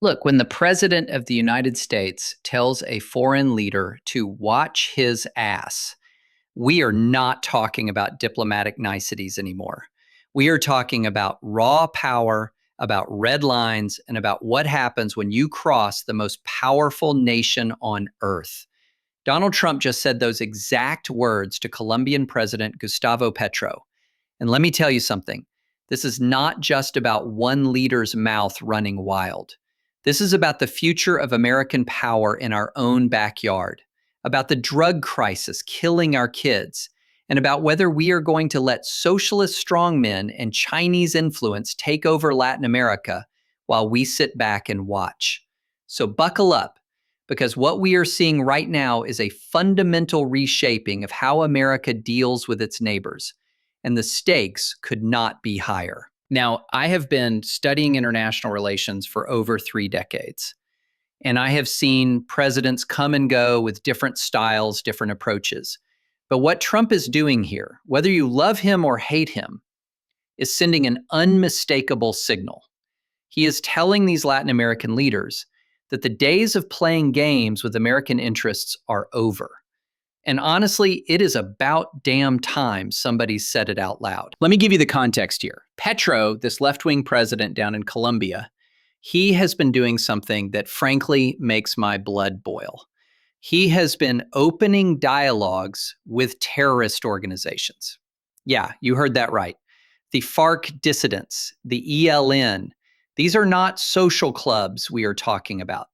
Look, when the president of the United States tells a foreign leader to watch his ass, we are not talking about diplomatic niceties anymore. We are talking about raw power, about red lines, and about what happens when you cross the most powerful nation on earth. Donald Trump just said those exact words to Colombian President Gustavo Petro. And let me tell you something. This is not just about one leader's mouth running wild. This is about the future of American power in our own backyard, about the drug crisis killing our kids, and about whether we are going to let socialist strongmen and Chinese influence take over Latin America while we sit back and watch. So buckle up, because what we are seeing right now is a fundamental reshaping of how America deals with its neighbors, and the stakes could not be higher. Now, I have been studying international relations for over 3 decades, and I have seen presidents come and go with different styles, different approaches. But what Trump is doing here, whether you love him or hate him, is sending an unmistakable signal. He is telling these Latin American leaders that the days of playing games with American interests are over. And honestly, it is about damn time somebody said it out loud. Let me give you the context here. Petro, this left-wing president down in Colombia, he has been doing something that frankly makes my blood boil. He has been opening dialogues with terrorist organizations. Yeah, you heard that right. The FARC dissidents, the ELN, these are not social clubs we are talking about.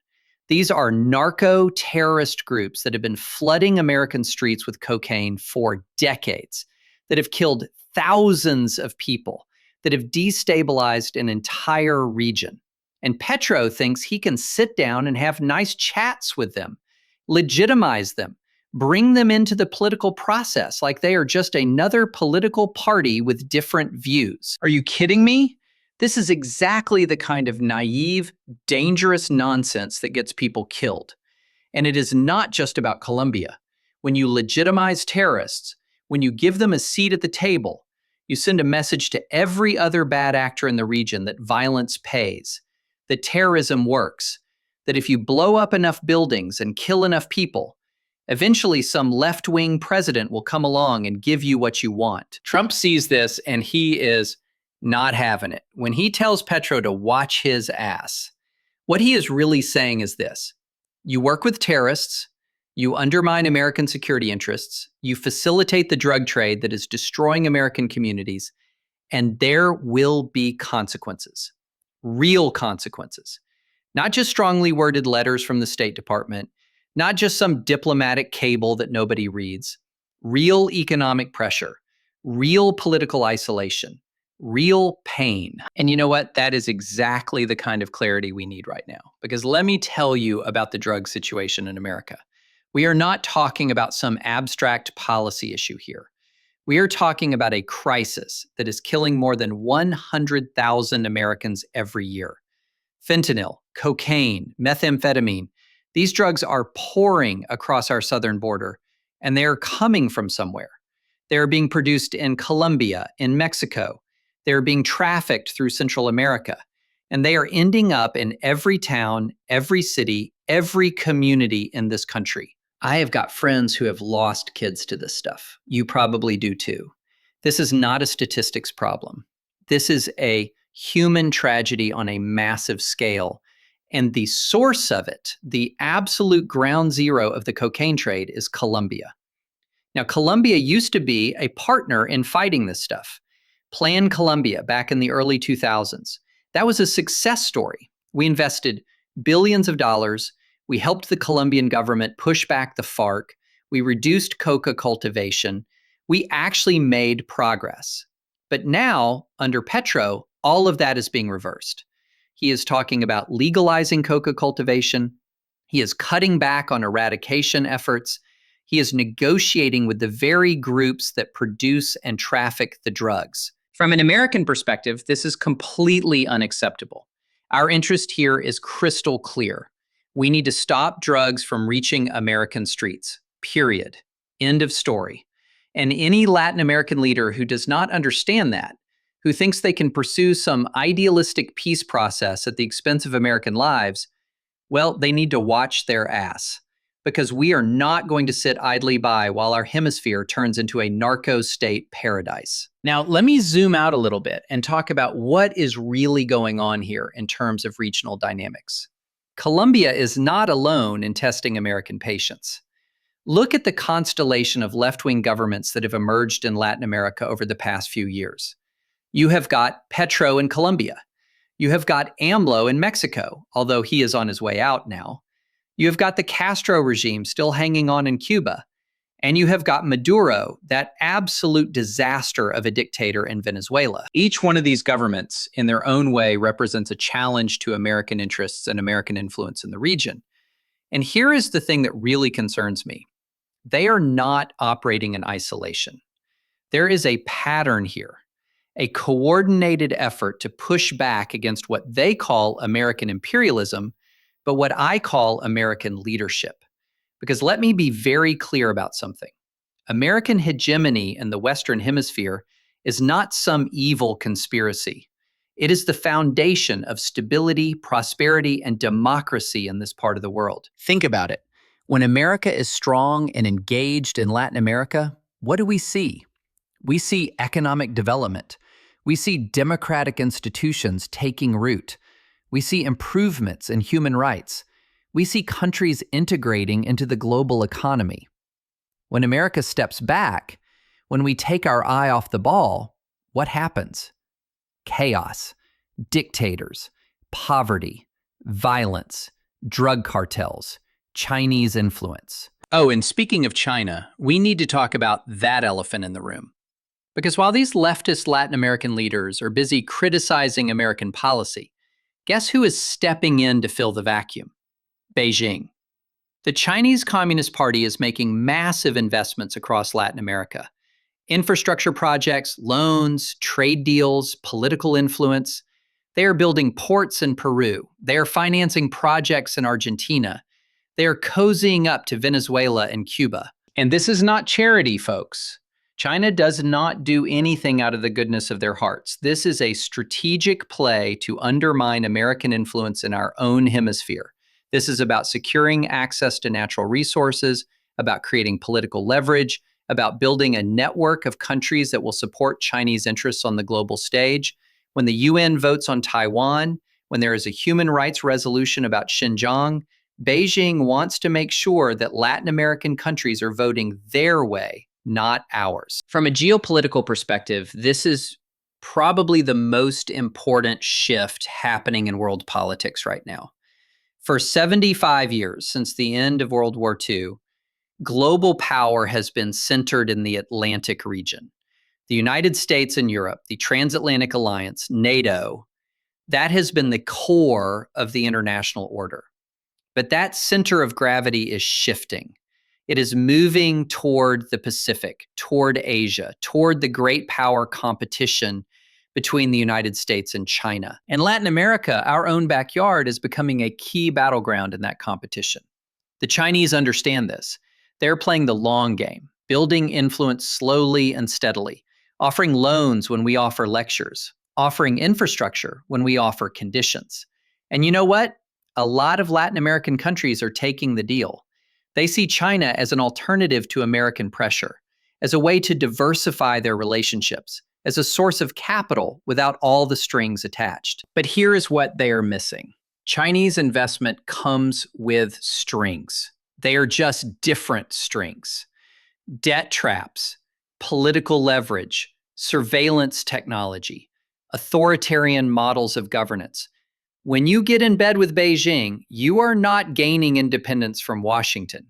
These are narco-terrorist groups that have been flooding American streets with cocaine for decades, that have killed thousands of people, that have destabilized an entire region. And Petro thinks he can sit down and have nice chats with them, legitimize them, bring them into the political process like they are just another political party with different views. Are you kidding me? This is exactly the kind of naive, dangerous nonsense that gets people killed. And it is not just about Colombia. When you legitimize terrorists, when you give them a seat at the table, you send a message to every other bad actor in the region that violence pays, that terrorism works, that if you blow up enough buildings and kill enough people, eventually some left-wing president will come along and give you what you want. Trump sees this and he is not having it. When he tells Petro to watch his ass, what he is really saying is this: you work with terrorists, you undermine American security interests, you facilitate the drug trade that is destroying American communities, and there will be consequences, real consequences. Not just strongly worded letters from the State Department, not just some diplomatic cable that nobody reads, real economic pressure, real political isolation, real pain. And you know what? That is exactly the kind of clarity we need right now. Because let me tell you about the drug situation in America. We are not talking about some abstract policy issue here. We are talking about a crisis that is killing more than 100,000 Americans every year. Fentanyl, cocaine, methamphetamine, these drugs are pouring across our southern border, and they are coming from somewhere. They are being produced in Colombia, in Mexico. They are being trafficked through Central America, and they are ending up in every town, every city, every community in this country. I have got friends who have lost kids to this stuff. You probably do too. This is not a statistics problem. This is a human tragedy on a massive scale. And the source of it, the absolute ground zero of the cocaine trade, is Colombia. Now, Colombia used to be a partner in fighting this stuff. Plan Colombia back in the early 2000s. That was a success story. We invested billions of dollars. We helped the Colombian government push back the FARC. We reduced coca cultivation. We actually made progress. But now, under Petro, all of that is being reversed. He is talking about legalizing coca cultivation. He is cutting back on eradication efforts. He is negotiating with the very groups that produce and traffic the drugs. From an American perspective, this is completely unacceptable. Our interest here is crystal clear. We need to stop drugs from reaching American streets, period. End of story. And any Latin American leader who does not understand that, who thinks they can pursue some idealistic peace process at the expense of American lives, well, they need to watch their ass. Because we are not going to sit idly by while our hemisphere turns into a narco state paradise. Now, let me zoom out a little bit and talk about what is really going on here in terms of regional dynamics. Colombia is not alone in testing American patience. Look at the constellation of left-wing governments that have emerged in Latin America over the past few years. You have got Petro in Colombia. You have got AMLO in Mexico, although he is on his way out now. You have got the Castro regime still hanging on in Cuba. And you have got Maduro, that absolute disaster of a dictator in Venezuela. Each one of these governments, in their own way, represents a challenge to American interests and American influence in the region. And here is the thing that really concerns me. They are not operating in isolation. There is a pattern here, a coordinated effort to push back against what they call American imperialism, but what I call American leadership. Because let me be very clear about something. American hegemony in the Western Hemisphere is not some evil conspiracy. It is the foundation of stability, prosperity, and democracy in this part of the world. Think about it. When America is strong and engaged in Latin America, what do we see? We see economic development. We see democratic institutions taking root. We see improvements in human rights. We see countries integrating into the global economy. When America steps back, when we take our eye off the ball, what happens? Chaos, dictators, poverty, violence, drug cartels, Chinese influence. Oh, and speaking of China, we need to talk about that elephant in the room. Because while these leftist Latin American leaders are busy criticizing American policy, guess who is stepping in to fill the vacuum? Beijing. The Chinese Communist Party is making massive investments across Latin America. Infrastructure projects, loans, trade deals, political influence. They are building ports in Peru. They are financing projects in Argentina. They are cozying up to Venezuela and Cuba. And this is not charity, folks. China does not do anything out of the goodness of their hearts. This is a strategic play to undermine American influence in our own hemisphere. This is about securing access to natural resources, about creating political leverage, about building a network of countries that will support Chinese interests on the global stage. When the UN votes on Taiwan, when there is a human rights resolution about Xinjiang, Beijing wants to make sure that Latin American countries are voting their way, not ours. From a geopolitical perspective, this is probably the most important shift happening in world politics right now. For 75 years, since the end of World War II, global power has been centered in the Atlantic region. The United States and Europe, the Transatlantic Alliance, NATO, that has been the core of the international order. But that center of gravity is shifting. It is moving toward the Pacific, toward Asia, toward the great power competition between the United States and China. And Latin America, our own backyard, is becoming a key battleground in that competition. The Chinese understand this. They're playing the long game, building influence slowly and steadily, offering loans when we offer lectures, offering infrastructure when we offer conditions. And you know what? A lot of Latin American countries are taking the deal. They see China as an alternative to American pressure, as a way to diversify their relationships, as a source of capital without all the strings attached. But here is what they are missing. Chinese investment comes with strings. They are just different strings. Debt traps, political leverage, surveillance technology, authoritarian models of governance. When you get in bed with Beijing, you are not gaining independence from Washington.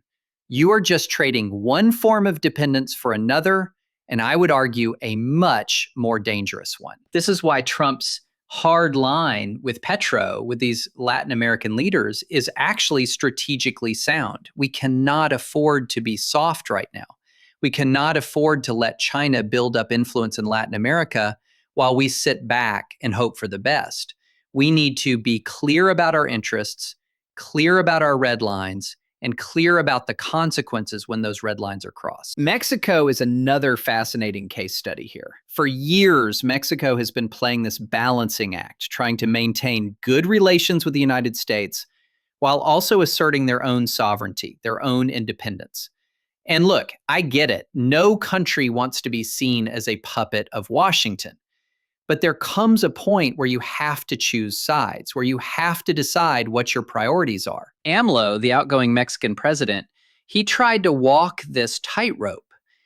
You are just trading one form of dependence for another, and I would argue a much more dangerous one. This is why Trump's hard line with Petro, with these Latin American leaders, is actually strategically sound. We cannot afford to be soft right now. We cannot afford to let China build up influence in Latin America while we sit back and hope for the best. We need to be clear about our interests, clear about our red lines, and clear about the consequences when those red lines are crossed. Mexico is another fascinating case study here. For years, Mexico has been playing this balancing act, trying to maintain good relations with the United States while also asserting their own sovereignty, their own independence. And look, I get it. No country wants to be seen as a puppet of Washington. But there comes a point where you have to choose sides, where you have to decide what your priorities are. AMLO, the outgoing Mexican president, he tried to walk this tightrope.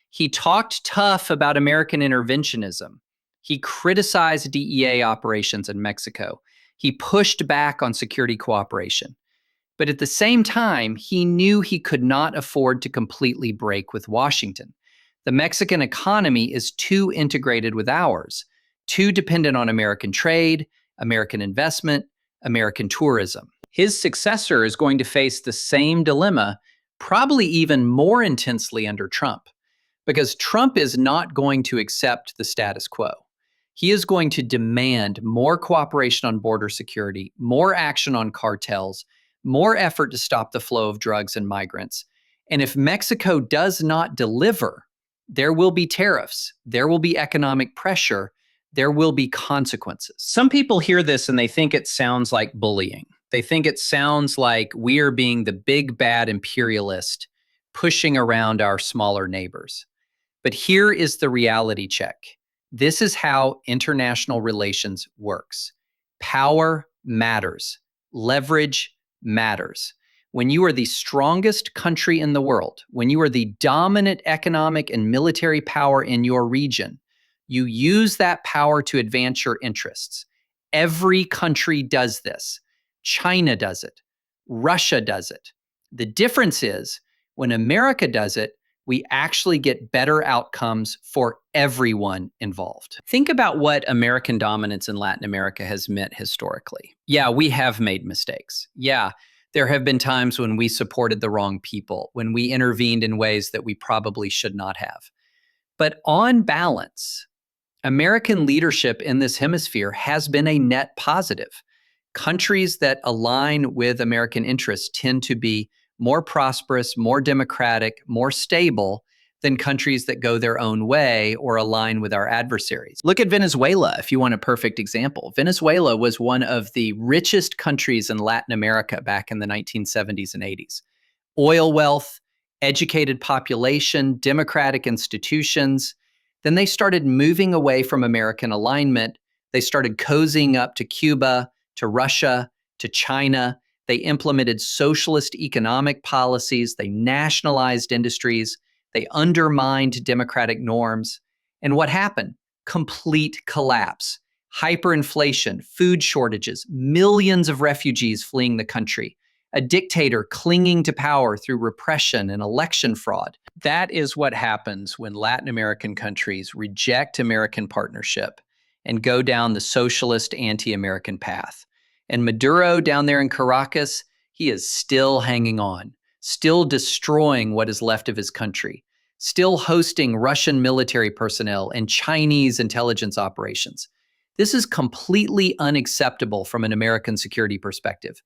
He talked tough about American interventionism. He criticized DEA operations in Mexico. He pushed back on security cooperation. But at the same time, he knew he could not afford to completely break with Washington. The Mexican economy is too integrated with ours, too dependent on American trade, American investment, American tourism. His successor is going to face the same dilemma, probably even more intensely under Trump, because Trump is not going to accept the status quo. He is going to demand more cooperation on border security, more action on cartels, more effort to stop the flow of drugs and migrants. And if Mexico does not deliver, there will be tariffs, there will be economic pressure, there will be consequences. Some people hear this and they think it sounds like bullying. They think it sounds like we are being the big bad imperialist pushing around our smaller neighbors. But here is the reality check. This is how international relations works. Power matters. Leverage matters. When you are the strongest country in the world, when you are the dominant economic and military power in your region, you use that power to advance your interests. Every country does this. China does it. Russia does it. The difference is when America does it, we actually get better outcomes for everyone involved. Think about what American dominance in Latin America has meant historically. Yeah, we have made mistakes. Yeah, there have been times when we supported the wrong people, when we intervened in ways that we probably should not have. But on balance, American leadership in this hemisphere has been a net positive. Countries that align with American interests tend to be more prosperous, more democratic, more stable than countries that go their own way or align with our adversaries. Look at Venezuela if you want a perfect example. Venezuela was one of the richest countries in Latin America back in the 1970s and 80s. Oil wealth, educated population, democratic institutions. Then they started moving away from American alignment. They started cozying up to Cuba, to Russia, to China. They implemented socialist economic policies. They nationalized industries. They undermined democratic norms. And what happened? Complete collapse. Hyperinflation, food shortages, millions of refugees fleeing the country, a dictator clinging to power through repression and election fraud. That is what happens when Latin American countries reject American partnership and go down the socialist anti-American path. And Maduro down there in Caracas, he is still hanging on, still destroying what is left of his country, still hosting Russian military personnel and Chinese intelligence operations. This is completely unacceptable from an American security perspective.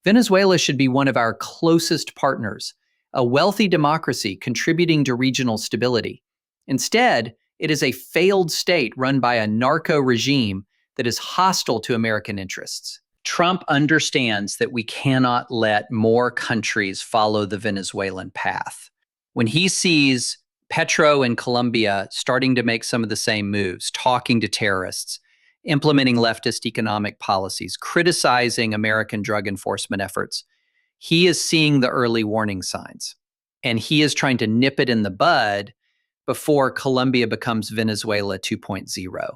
Venezuela should be one of our closest partners, a wealthy democracy contributing to regional stability. Instead, it is a failed state run by a narco regime that is hostile to American interests. Trump understands that we cannot let more countries follow the Venezuelan path. When he sees Petro in Colombia starting to make some of the same moves, talking to terrorists, implementing leftist economic policies, criticizing American drug enforcement efforts, he is seeing the early warning signs. And he is trying to nip it in the bud before Colombia becomes Venezuela 2.0.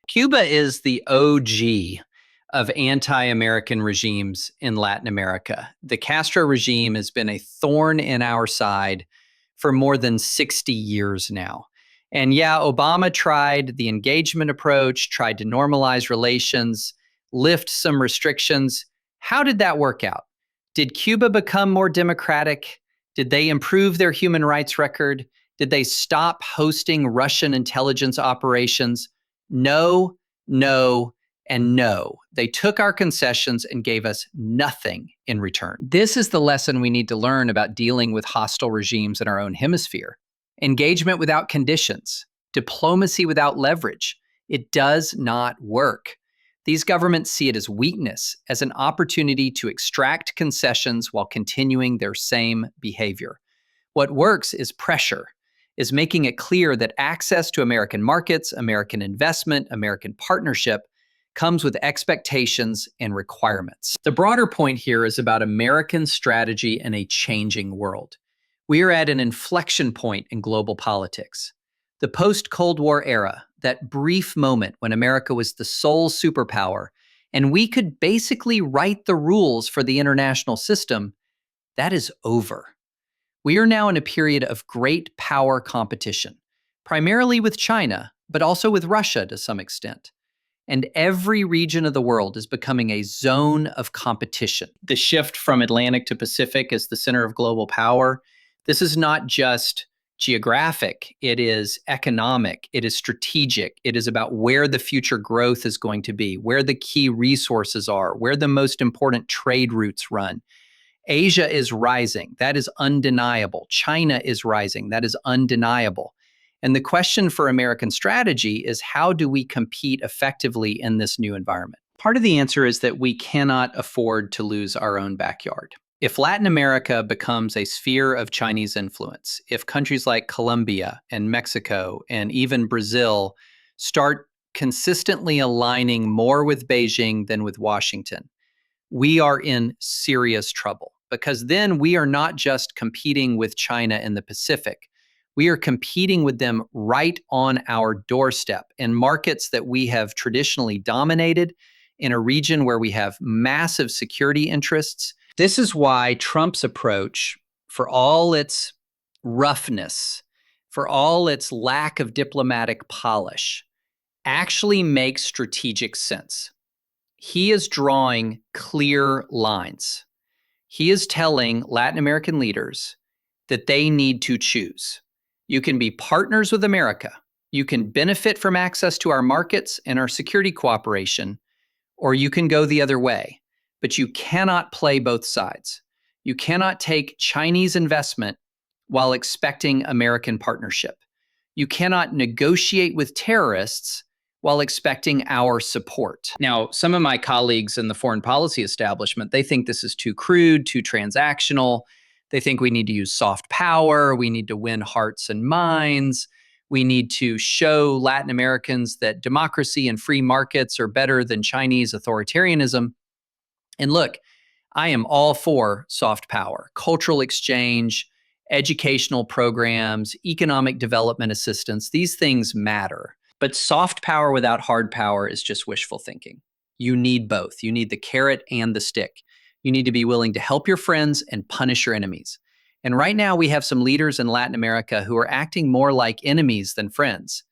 Cuba is the OG of anti-American regimes in Latin America. The Castro regime has been a thorn in our side for more than 60 years now. And yeah, Obama tried the engagement approach, tried to normalize relations, lift some restrictions. How did that work out? Did Cuba become more democratic? Did they improve their human rights record? Did they stop hosting Russian intelligence operations? No, no, And no, they took our concessions and gave us nothing in return. This is the lesson we need to learn about dealing with hostile regimes in our own hemisphere. Engagement without conditions, diplomacy without leverage. It does not work. These governments see it as weakness, as an opportunity to extract concessions while continuing their same behavior. What works is pressure, is making it clear that access to American markets, American investment, American partnership comes with expectations and requirements. The broader point here is about American strategy in a changing world. We are at an inflection point in global politics. The post-Cold War era, that brief moment when America was the sole superpower, and we could basically write the rules for the international system, that is over. We are now in a period of great power competition, primarily with China, but also with Russia to some extent. And every region of the world is becoming a zone of competition. The shift from Atlantic to Pacific as the center of global power, this is not just geographic, it is economic, it is strategic, it is about where the future growth is going to be, where the key resources are, where the most important trade routes run. Asia is rising, that is undeniable. China is rising, that is undeniable. And the question for American strategy is, how do we compete effectively in this new environment? Part of the answer is that we cannot afford to lose our own backyard. If Latin America becomes a sphere of Chinese influence, if countries like Colombia and Mexico and even Brazil start consistently aligning more with Beijing than with Washington, we are in serious trouble, because then we are not just competing with China in the Pacific. We are competing with them right on our doorstep in markets that we have traditionally dominated, in a region where we have massive security interests. This is why Trump's approach, for all its roughness, for all its lack of diplomatic polish, actually makes strategic sense. He is drawing clear lines. He is telling Latin American leaders that they need to choose. You can be partners with America. You can benefit from access to our markets and our security cooperation, or you can go the other way. But you cannot play both sides. You cannot take Chinese investment while expecting American partnership. You cannot negotiate with terrorists while expecting our support. Now, some of my colleagues in the foreign policy establishment, they think this is too crude, too transactional. They think we need to use soft power. We need to win hearts and minds. We need to show Latin Americans that democracy and free markets are better than Chinese authoritarianism. And look, I am all for soft power, cultural exchange, educational programs, economic development assistance. These things matter. But soft power without hard power is just wishful thinking. You need both. You need the carrot and the stick. You need to be willing to help your friends and punish your enemies. And right now we have some leaders in Latin America who are acting more like enemies than friends.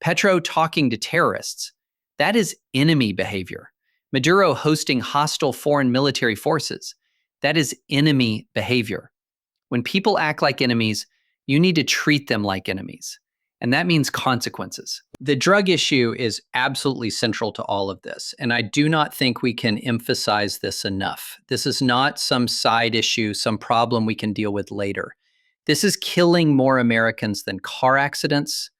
Petro talking to terrorists, that is enemy behavior. Maduro hosting hostile foreign military forces, that is enemy behavior. When people act like enemies, you need to treat them like enemies. And that means consequences. The drug issue is absolutely central to all of this. And I do not think we can emphasize this enough. This is not some side issue, some problem we can deal with later. This is killing more Americans than car accidents,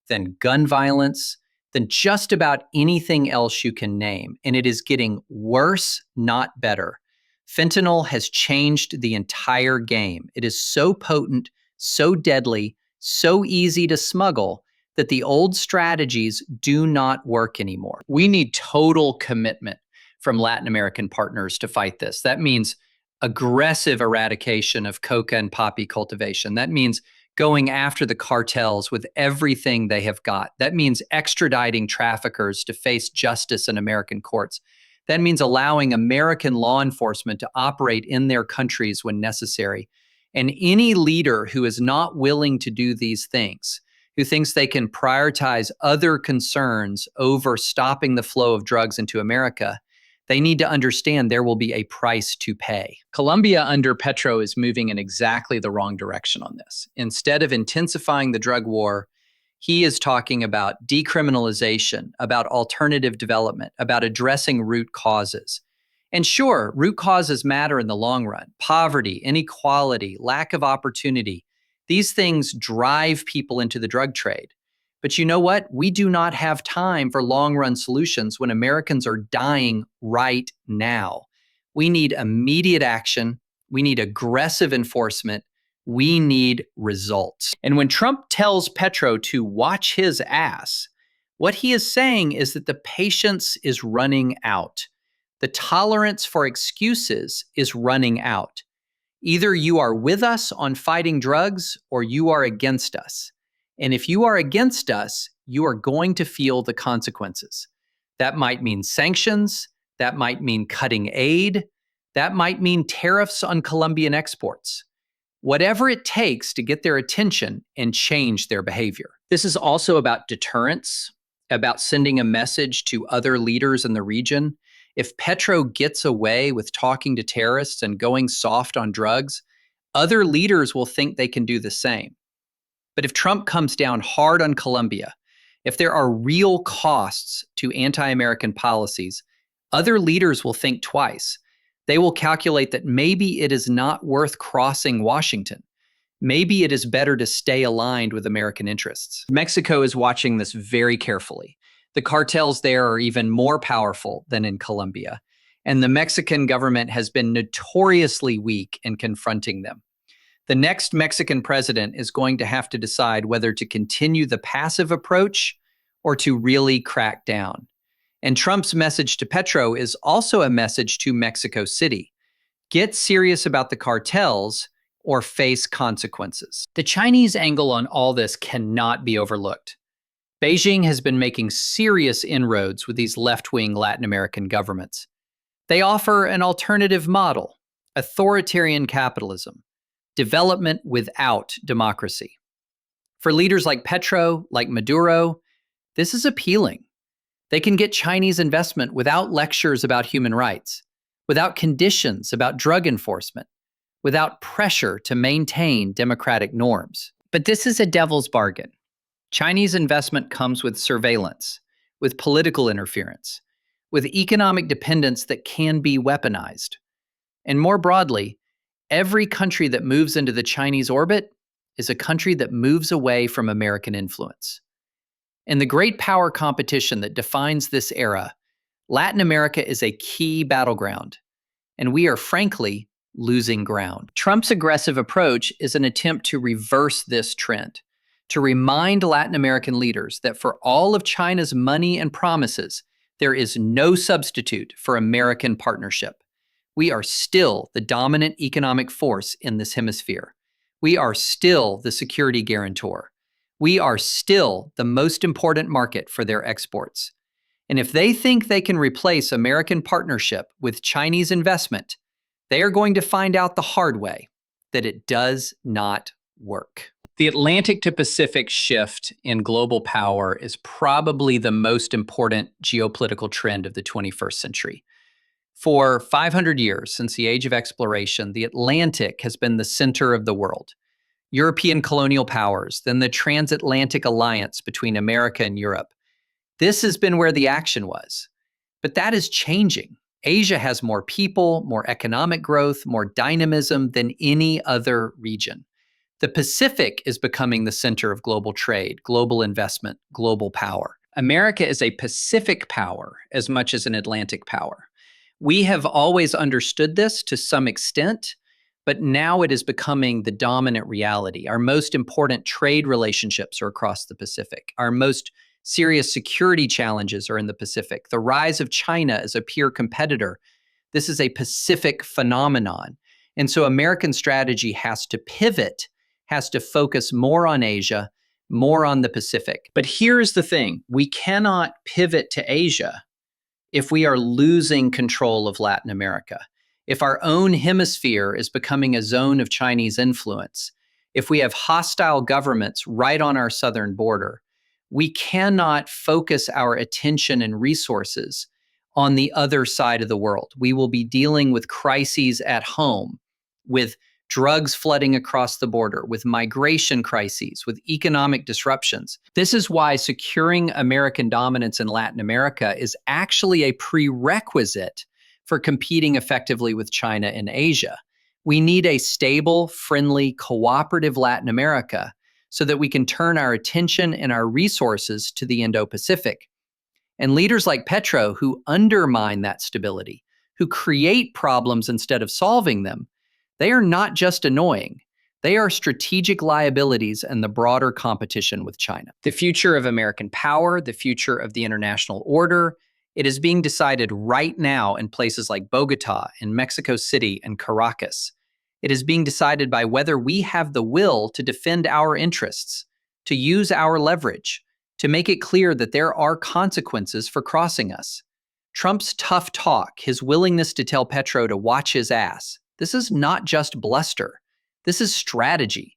than gun violence, than just about anything else you can name. And it is getting worse, not better. Fentanyl has changed the entire game. It is so potent, so deadly, so easy to smuggle that the old strategies do not work anymore. We need total commitment from Latin American partners to fight this. That means aggressive eradication of coca and poppy cultivation. That means going after the cartels with everything they have got. That means extraditing traffickers to face justice in American courts. That means allowing American law enforcement to operate in their countries when necessary. And any leader who is not willing to do these things, who thinks they can prioritize other concerns over stopping the flow of drugs into America, they need to understand there will be a price to pay. Colombia under Petro is moving in exactly the wrong direction on this. Instead of intensifying the drug war, He is talking about decriminalization, about alternative development, about addressing root causes. And sure, root causes matter in the long run. Poverty, inequality, lack of opportunity. These things drive people into the drug trade. But you know what? We do not have time for long run solutions when Americans are dying right now. We need immediate action. We need aggressive enforcement. We need results. And when Trump tells Petro to watch his ass, what he is saying is that the patience is running out. The tolerance for excuses is running out. Either you are with us on fighting drugs or you are against us. And if you are against us, you are going to feel the consequences. That might mean sanctions. That might mean cutting aid. That might mean tariffs on Colombian exports. Whatever it takes to get their attention and change their behavior. This is also about deterrence, about sending a message to other leaders in the region. If Petro gets away with talking to terrorists and going soft on drugs, other leaders will think they can do the same. But if Trump comes down hard on Colombia, if there are real costs to anti-American policies, other leaders will think twice. They will calculate that maybe it is not worth crossing Washington. Maybe it is better to stay aligned with American interests. Mexico is watching this very carefully. The cartels there are even more powerful than in Colombia, and the Mexican government has been notoriously weak in confronting them. The next Mexican president is going to have to decide whether to continue the passive approach or to really crack down. And Trump's message to Petro is also a message to Mexico City. Get serious about the cartels or face consequences. The Chinese angle on all this cannot be overlooked. Beijing has been making serious inroads with these left-wing Latin American governments. They offer an alternative model, authoritarian capitalism, development without democracy. For leaders like Petro, like Maduro, this is appealing. They can get Chinese investment without lectures about human rights, without conditions about drug enforcement, without pressure to maintain democratic norms. But this is a devil's bargain. Chinese investment comes with surveillance, with political interference, with economic dependence that can be weaponized. And more broadly, every country that moves into the Chinese orbit is a country that moves away from American influence. In the great power competition that defines this era, Latin America is a key battleground, and we are frankly losing ground. Trump's aggressive approach is an attempt to reverse this trend, to remind Latin American leaders that for all of China's money and promises, there is no substitute for American partnership. We are still the dominant economic force in this hemisphere. We are still the security guarantor. We are still the most important market for their exports. And if they think they can replace American partnership with Chinese investment, they are going to find out the hard way that it does not work. The Atlantic to Pacific shift in global power is probably the most important geopolitical trend of the 21st century. For 500 years, since the age of exploration, the Atlantic has been the center of the world. European colonial powers, then the transatlantic alliance between America and Europe. This has been where the action was. But that is changing. Asia has more people, more economic growth, more dynamism than any other region. The Pacific is becoming the center of global trade, global investment, global power. America is a Pacific power as much as an Atlantic power. We have always understood this to some extent, but now it is becoming the dominant reality. Our most important trade relationships are across the Pacific. Our most serious security challenges are in the Pacific. The rise of China as a peer competitor, this is a Pacific phenomenon. And so American strategy has to pivot, has to focus more on Asia, more on the Pacific. But here's the thing, we cannot pivot to Asia if we are losing control of Latin America. If our own hemisphere is becoming a zone of Chinese influence, if we have hostile governments right on our southern border, we cannot focus our attention and resources on the other side of the world. We will be dealing with crises at home, with drugs flooding across the border, with migration crises, with economic disruptions. This is why securing American dominance in Latin America is actually a prerequisite for competing effectively with China and Asia. We need a stable, friendly, cooperative Latin America so that we can turn our attention and our resources to the Indo-Pacific. And leaders like Petro, who undermine that stability, who create problems instead of solving them, they are not just annoying. They are strategic liabilities in the broader competition with China. The future of American power, the future of the international order, it is being decided right now in places like Bogota and Mexico City and Caracas. It is being decided by whether we have the will to defend our interests, to use our leverage, to make it clear that there are consequences for crossing us. Trump's tough talk, his willingness to tell Petro to watch his ass, this is not just bluster. This is strategy.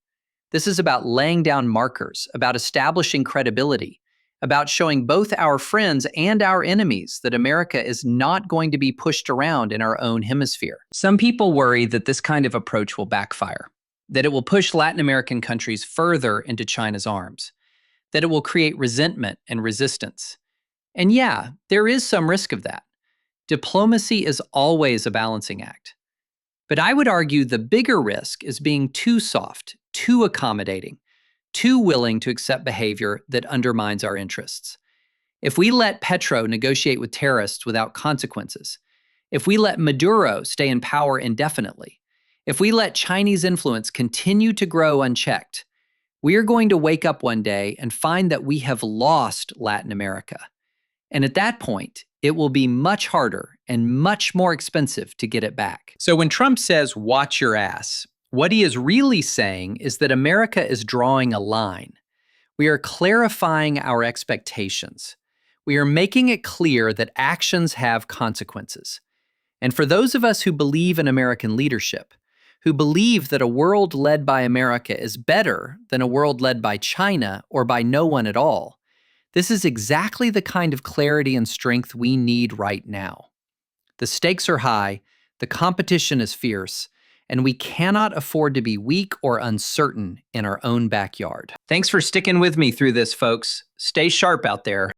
This is about laying down markers, about establishing credibility, about showing both our friends and our enemies that America is not going to be pushed around in our own hemisphere. Some people worry that this kind of approach will backfire, that it will push Latin American countries further into China's arms, that it will create resentment and resistance. And yeah, there is some risk of that. Diplomacy is always a balancing act. But I would argue the bigger risk is being too soft, too accommodating, too willing to accept behavior that undermines our interests. If we let Petro negotiate with terrorists without consequences, if we let Maduro stay in power indefinitely, if we let Chinese influence continue to grow unchecked, we are going to wake up one day and find that we have lost Latin America. And at that point, it will be much harder and much more expensive to get it back. So when Trump says, watch your ass, what he is really saying is that America is drawing a line. We are clarifying our expectations. We are making it clear that actions have consequences. And for those of us who believe in American leadership, who believe that a world led by America is better than a world led by China or by no one at all, this is exactly the kind of clarity and strength we need right now. The stakes are high, the competition is fierce, and we cannot afford to be weak or uncertain in our own backyard. Thanks for sticking with me through this, folks. Stay sharp out there.